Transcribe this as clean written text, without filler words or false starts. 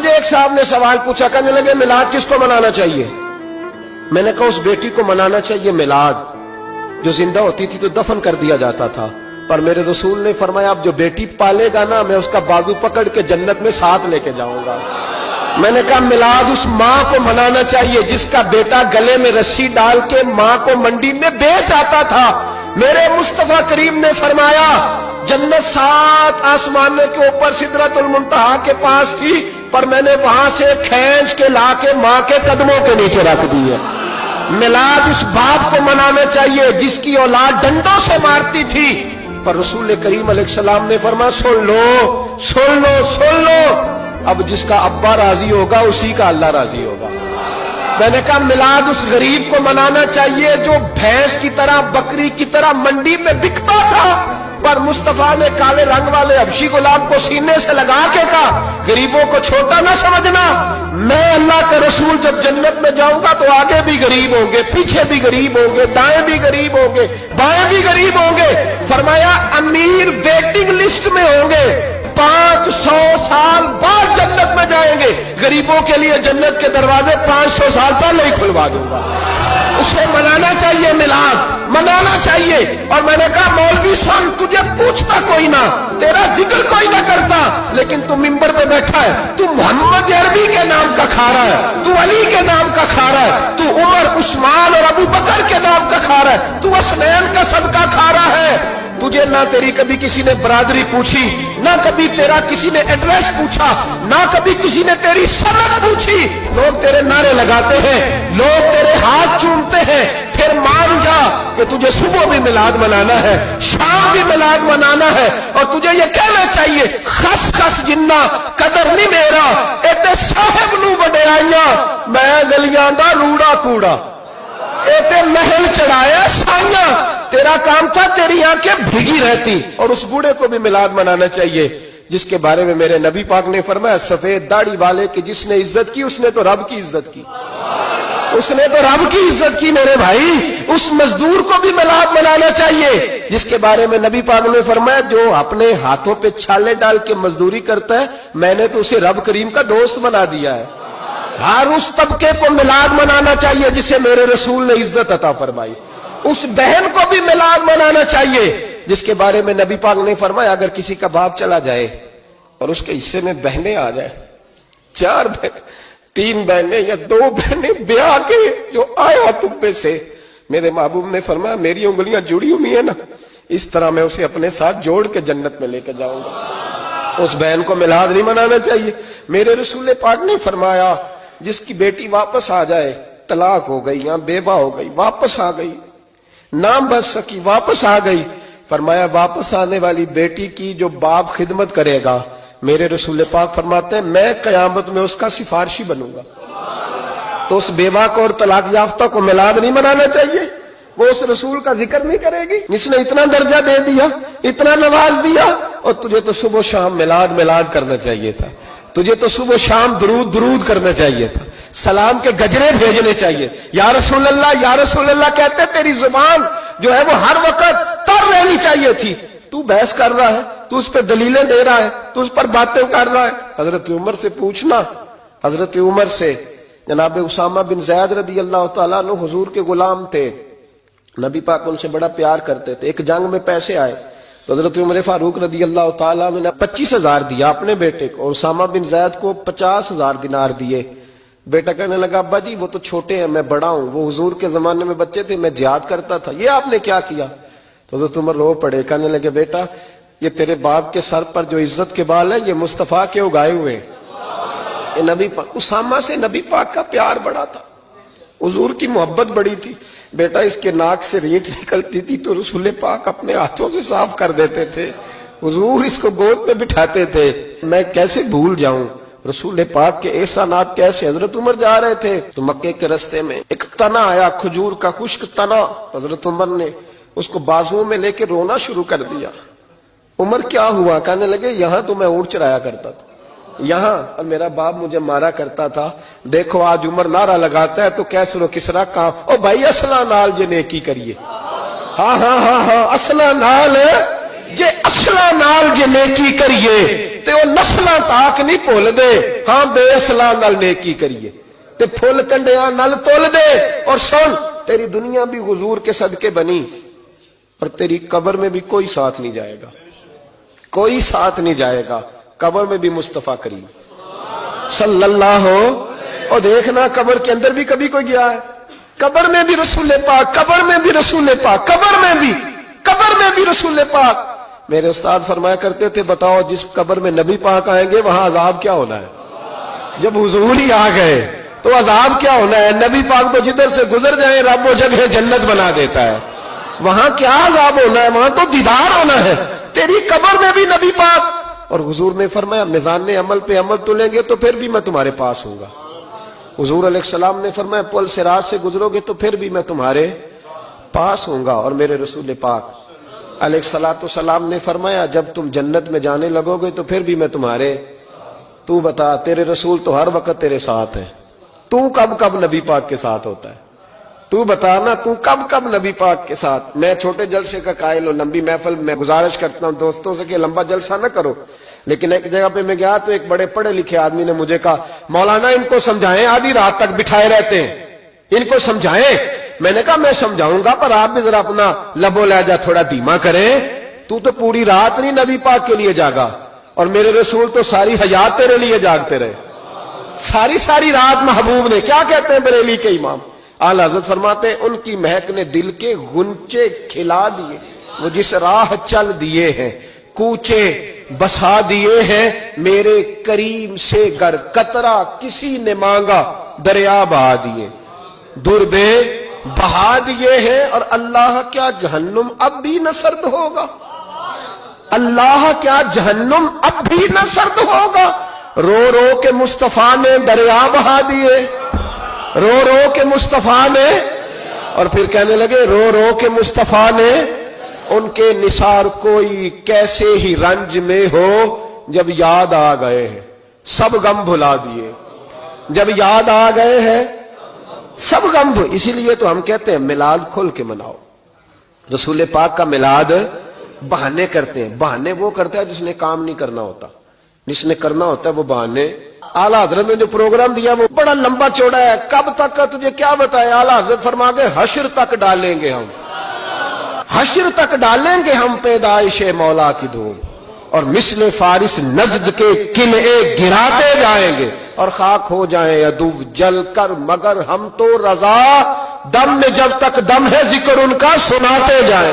مجھے ایک صاحب نے سوال پوچھا، کہنے لگے میلاد کس کو منانا چاہیے؟ میں نے کہا اس بیٹی کو منانا چاہیے میلاد جو زندہ ہوتی تھی تو دفن کر دیا جاتا تھا، پر میرے رسول نے فرمایا اب جو بیٹی پالے گا نا میں اس کا بازو پکڑ کے جنت میں ساتھ لے کے جاؤں گا۔ میں نے کہا میلاد اس ماں کو منانا چاہیے جس کا بیٹا گلے میں رسی ڈال کے ماں کو منڈی میں بیچ آتا تھا۔ میرے مصطفیٰ کریم نے فرمایا جنت 7 آسمانوں کے اوپر سدرۃ المنتہا کے پاس تھی، پر میں نے وہاں سے کھینچ کے لا کے ماں کے قدموں کے نیچے رکھ دی ہے۔ میلاد اس باپ کو منانا چاہیے جس کی اولاد ڈنڈوں سے مارتی تھی، پر رسول کریم علیہ السلام نے فرمایا سن لو سن لو سن لو، اب جس کا ابا راضی ہوگا اسی کا اللہ راضی ہوگا۔ میں نے کہا میلاد اس غریب کو منانا چاہیے جو بھینس کی طرح بکری کی طرح منڈی میں بکتا تھا، پر مصطفیٰ نے کالے رنگ والے حبشی غلام کو سینے سے لگا کے کہا غریبوں کو چھوٹا نہ سمجھنا، میں اللہ کے رسول جب جنت میں جاؤں گا تو آگے بھی غریب ہوں گے، پیچھے بھی غریب ہوں گے، دائیں بھی غریب ہوں گے، بائیں بھی غریب ہوں گے۔ فرمایا امیر ویٹنگ لسٹ میں ہوں گے، 500 سال بعد جنت میں جائیں گے، غریبوں کے لیے جنت کے دروازے 500 سال پہلے ہی کھلوا دوں گا۔ اسے منانا چاہیے، میلاد منانا چاہیے۔ اور میں نے کہا مولوی سن تجھے پوچھتا کوئی نہ، تیرا ذکر کوئی نہ کرتا، لیکن تو ممبر پہ بیٹھا ہے، تو محمد عربی کے نام کا کھا رہا ہے، تو علی کے نام کا کھا رہا ہے، تو عمر عثمان اور ابو بکر کے نام کا کھا رہا ہے، تو حسنین کا صدقہ کھا رہا ہے۔ تجھے نہ تیری کبھی کسی نے برادری پوچھی، نہ کبھی تیرا کسی نے ایڈریس پوچھا، نہ کبھی کسی نے تیری سند پوچھی۔ لوگ تیرے نعرے لگاتے ہیں، لوگ تیرے ہاتھ چومتے ہیں، پھر مان جا کہ تجھے صبح بھی میلاد منانا ہے، شام بھی میلاد منانا ہے، اور تجھے یہ کہنا چاہیے خس خس جنہ قدر نہیں میرا ایتے صاحب نو وڈیائیاں میں گلیاں دا روڑا کوڑا، ایتے محل چڑھایا سائیاں، تیرا کام تھا تیری آنکھیں بھیگی رہتی۔ اور اس بوڑھے کو بھی میلاد منانا چاہیے جس کے بارے میں میرے نبی پاک نے فرمایا سفید داڑھی والے کی جس نے عزت کی اس نے تو رب کی عزت کی، اس نے تو رب کی عزت کی۔ میرے بھائی اس مزدور کو بھی میلاد منانا چاہیے جس کے بارے میں نبی پاک نے فرمایا جو اپنے ہاتھوں پہ چھالے ڈال کے مزدوری کرتا ہے میں نے تو اسے رب کریم کا دوست بنا دیا ہے۔ ہر اس طبقے کو میلاد منانا چاہیے جسے میرے رسول نے عزت عطا فرمائی۔ اس بہن کو بھی میلاد منانا چاہیے جس کے بارے میں نبی پاک نے فرمایا اگر کسی کا باپ چلا جائے اور اس کے حصے میں بہنیں آ جائیں، 4 بہن 3 بہنیں یا 2 بہنیں بیاہ کے جو آیا تم سے، میرے محبوب نے فرمایا میری انگلیاں جڑی ہوئی ہیں نا اس طرح میں اسے اپنے ساتھ جوڑ کے جنت میں لے کے جاؤں گا۔ اس بہن کو میلاد نہیں منانا چاہیے۔ میرے رسول پاک نے فرمایا جس کی بیٹی واپس آ جائے، طلاق ہو گئی یا بیوہ ہو گئی، واپس آ گئی، نام بچ سکی واپس آ گئی، فرمایا واپس آنے والی بیٹی کی جو باپ خدمت کرے گا میرے رسول پاک فرماتے ہیں میں قیامت میں اس کا سفارشی بنوں گا۔ تو اس بیوہ کو اور طلاق یافتہ کو میلاد نہیں منانا چاہیے، وہ اس رسول کا ذکر نہیں کرے گی جس نے اتنا درجہ دے دیا، اتنا نواز دیا، اور تجھے تو صبح و شام میلاد کرنا چاہیے تھا، تجھے تو صبح و شام درود کرنا چاہیے تھا، سلام کے گجرے بھیجنے چاہیے۔ یا رسول اللہ کہتے تیری زبان جو ہے وہ ہر وقت تر رہنی چاہیے تھی، تو بحث کر رہا ہے، تو اس پہ دلیلیں دے رہا ہے، تو اس پر باتیں کر رہا ہے۔ حضرت عمر سے پوچھنا، حضرت عمر سے جناب اسامہ بن زید رضی اللہ تعالیٰ عنہ حضور کے غلام تھے، نبی پاک ان سے بڑا پیار کرتے تھے۔ ایک جنگ میں پیسے آئے تو حضرت عمر فاروق رضی اللہ تعالیٰ عنہ نے 25,000 دیا اپنے بیٹے کو اور اسامہ بن زید کو 50,000 دینار دیے۔ بیٹا کہنے لگا ابا جی وہ تو چھوٹے ہیں میں بڑا ہوں، وہ حضور کے زمانے میں بچے تھے میں جہاد کرتا تھا، یہ آپ نے کیا کیا؟ تو حضرت عمر رو پڑے، کہنے لگے بیٹا یہ تیرے باپ کے سر پر جو عزت کے بال ہیں یہ مصطفیٰ کے اگائے ہوئے ہیں۔ یہ نبی پاک، اسامہ سے نبی پاک کا پیار بڑا تھا، حضور کی محبت بڑی تھی۔ بیٹا اس کے ناک سے ریٹ نکلتی تھی تو رسول پاک اپنے ہاتھوں سے صاف کر دیتے تھے، حضور اس کو گود میں بٹھاتے تھے۔ میں کیسے بھول جاؤں رسول پاک کے احسانات کیسے۔ حضرت عمر جا رہے تھے تو مکے کے رستے میں ایک تنا آیا، کھجور کا خشک تنا، حضرت عمر نے اس کو بازوؤں میں لے کے رونا شروع کر دیا۔ عمر کیا ہوا؟ کہنے لگے یہاں تو میں اونٹ چرایا کرتا تھا، یہاں اور میرا باپ مجھے مارا کرتا تھا، دیکھو آج عمر نعرہ لگاتا ہے تو کیسر و کسرا کام، او بھائی اصلہ نال جے نیکی کریے، ہاں اصلہ نال جے اصلہ نال جے نیکی کریے تے وہ نسلاں تاک نہیں بھول دے ہاں بے اصلاں نال نیکی کریے تے پھل کنڈیاں نال تول دے. اور سن تیری دنیا بھی حضور کے صدقے بنی اور تیری قبر میں بھی کوئی ساتھ نہیں جائے گا, کوئی ساتھ نہیں جائے گا. قبر میں بھی مصطفیٰ کریم صلی اللہ اور دیکھنا قبر کے اندر بھی کبھی کوئی گیا ہے؟ قبر میں بھی رسول پاک, قبر میں بھی رسول پاک, قبر میں بھی رسول پاک. میرے استاد فرمایا کرتے تھے بتاؤ جس قبر میں نبی پاک آئیں گے وہاں عذاب کیا ہونا ہے؟ جب حضور ہی آ گئے تو عذاب کیا ہونا ہے؟ نبی پاک تو جدھر سے گزر جائیں رب وہ جگہ جنت بنا دیتا ہے. وہاں کیا عذاب ہونا ہے؟ وہاں تو دیدار ہونا ہے. تیری قبر میں بھی نبی پاک. اور حضور نے فرمایا میزان عمل پہ عمل تولیں گے تو پھر بھی میں تمہارے پاس ہوں گا. حضور علیہ السلام نے فرمایا پل صراط سے گزرو گے تو پھر بھی میں تمہارے پاس ہوں گا. اور میرے رسول پاک علیہ الصلوۃ والسلام نے فرمایا جب تم جنت میں جانے لگو گے تو پھر بھی میں تمہارے. تو بتا تیرے رسول تو ہر وقت تیرے ساتھ ہے, تو کب کب نبی پاک کے ساتھ ہوتا ہے؟ تو بتا نا تو کب کب نبی پاک کے ساتھ؟ میں چھوٹے جلسے کا قائل ہوں, لمبی محفل میں گزارش کرتا ہوں دوستوں سے کہ لمبا جلسہ نہ کرو. لیکن ایک جگہ پہ میں گیا تو ایک بڑے پڑھے لکھے آدمی نے مجھے کہا مولانا ان کو سمجھائیں, آدھی رات تک بٹھائے رہتے ہیں, ان کو سمجھائیں. میں نے کہا میں سمجھاؤں گا پر آپ بھی ذرا اپنا لبو لہجہ تھوڑا دھیما کریں. تو پوری رات نہیں نبی پاک کے لیے جاگا اور میرے رسول تو ساری حیات تیرے لیے جاگتے رہے, ساری رات. محبوب نے کیا کہتے ہیں بریلی کے امام اعلی حضرت فرماتے ہیں ان کی مہک نے دل کے غنچے کھلا دیے, وہ جس راہ چل دیے ہیں کوچے بسا دیے ہیں, میرے کریم سے گر قطرہ کسی نے مانگا دریا بہا دیے, دربے بہا دیے ہیں. اور اللہ کیا جہنم اب بھی نہ سرد ہوگا؟ اللہ کیا جہنم اب بھی نہ سرد ہوگا؟ رو رو کے مصطفیٰ نے دریا بہا دیے, رو رو کے مصطفیٰ نے. اور پھر کہنے لگے رو رو کے مصطفیٰ نے ان کے نثار کوئی کیسے ہی رنج میں ہو جب یاد آ گئے ہیں سب غم بھلا دیے, جب یاد آ گئے ہیں سب غم. اسی لیے تو ہم کہتے ہیں میلاد کھل کے مناؤ. رسول پاک کا میلاد بہانے کرتے ہیں, بہانے وہ کرتا ہے جس نے کام نہیں کرنا ہوتا, جس نے کرنا ہوتا ہے وہ بہانے. اعلیٰ حضرت نے جو پروگرام دیا وہ بڑا لمبا چوڑا ہے, کب تک کا تجھے کیا بتایا. اعلیٰ حضرت فرما گئے حشر تک ڈالیں گے ہم, حشر تک ڈالیں گے ہم پیدائش مولا کی دھوم, اور مثل فارس نجد کے قلعے گراتے جائیں گے اور خاک ہو جائیں عدو جل کر, مگر ہم تو رضا دم میں جب تک دم ہے ذکر ان کا سناتے جائیں.